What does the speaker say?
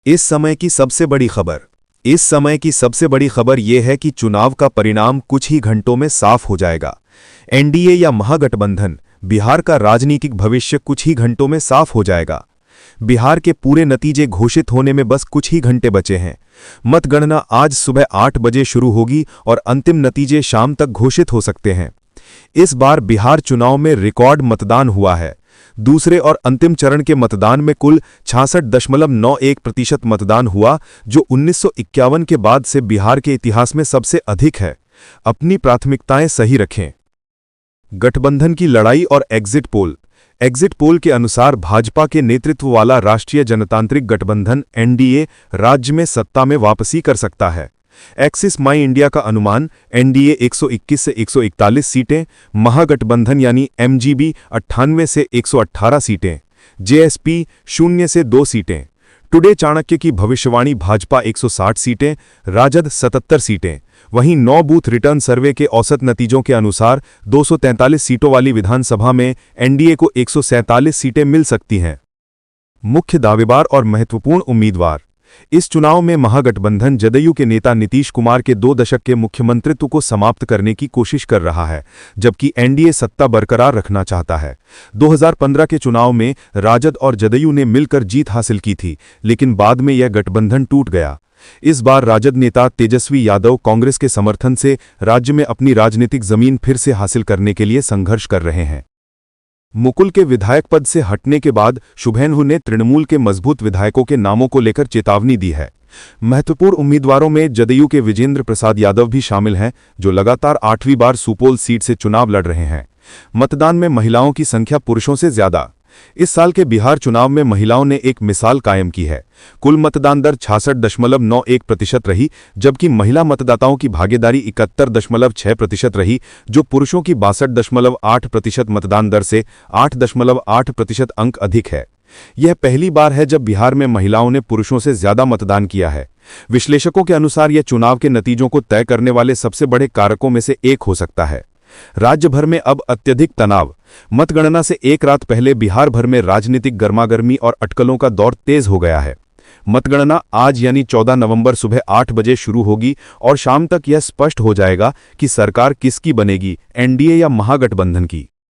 इस समय की सबसे बड़ी खबर यह है कि चुनाव का परिणाम कुछ ही घंटों में साफ हो जाएगा। एनडीए या महागठबंधन, बिहार का राजनीतिक भविष्य कुछ ही घंटों में साफ हो जाएगा। बिहार के पूरे नतीजे घोषित होने में बस कुछ ही घंटे बचे हैं। मतगणना आज सुबह 8 बजे शुरू होगी और अंतिम नतीजे शाम तक घोषित हो सकते हैं। इस बार बिहार चुनाव में रिकॉर्ड मतदान हुआ है। दूसरे और अंतिम चरण के मतदान में कुल 66.91% मतदान हुआ, जो 1951 के बाद से बिहार के इतिहास में सबसे अधिक है। अपनी प्राथमिकताएं सही रखें। गठबंधन की लड़ाई और एग्जिट पोल के अनुसार भाजपा के नेतृत्व वाला राष्ट्रीय जनतांत्रिक गठबंधन एनडीए राज्य में सत्ता में वापसी कर सकता है। एक्सिस माई इंडिया का अनुमान एनडीए 121 से 141 सीटें, महागठबंधन यानी एमजीबी 98 से 118 सीटें, जेएसपी 0 से 2 सीटें। टुडे चाणक्य की भविष्यवाणी भाजपा 160 सीटें, राजद 77 सीटें। वहीं 9 बूथ रिटर्न सर्वे के औसत नतीजों के अनुसार 243 सीटों वाली विधानसभा में एनडीए को 147 सीटें मिल सकती हैं। मुख्य दावेदार और महत्वपूर्ण उम्मीदवार। इस चुनाव में महागठबंधन जदयू के नेता नीतीश कुमार के 2 दशक के मुख्यमंत्रित्व को समाप्त करने की कोशिश कर रहा है, जबकि एनडीए सत्ता बरकरार रखना चाहता है। 2015 के चुनाव में राजद और जदयू ने मिलकर जीत हासिल की थी, लेकिन बाद में यह गठबंधन टूट गया। इस बार राजद नेता तेजस्वी यादव कांग्रेस के समर्थन से राज्य में अपनी राजनीतिक जमीन फिर से हासिल करने के लिए संघर्ष कर रहे हैं। मुकुल के विधायक पद से हटने के बाद शुभेंदु ने तृणमूल के मजबूत विधायकों के नामों को लेकर चेतावनी दी है। महत्वपूर्ण उम्मीदवारों में जदयू के विजेंद्र प्रसाद यादव भी शामिल हैं, जो लगातार 8वीं बार सुपोल सीट से चुनाव लड़ रहे हैं। मतदान में महिलाओं की संख्या पुरुषों से ज्यादा। इस साल के बिहार चुनाव में महिलाओं ने एक मिसाल कायम की है। कुल मतदान दर 66.91% रही, जबकि महिला मतदाताओं की भागीदारी 71.6% रही, जो पुरुषों की 62.8% मतदान दर से 8.8% अंक अधिक है। यह पहली बार है जब बिहार में महिलाओं ने पुरुषों से ज्यादा मतदान किया है। विश्लेषकों के अनुसार यह चुनाव के नतीजों को तय करने वाले सबसे बड़े कारकों में से एक हो सकता है। राज्य भर में अब अत्यधिक तनाव। मतगणना से एक रात पहले बिहार भर में राजनीतिक गर्मागर्मी और अटकलों का दौर तेज हो गया है। मतगणना आज यानी 14 नवंबर सुबह 8 बजे शुरू होगी और शाम तक यह स्पष्ट हो जाएगा कि सरकार किसकी बनेगी, एनडीए या महागठबंधन की।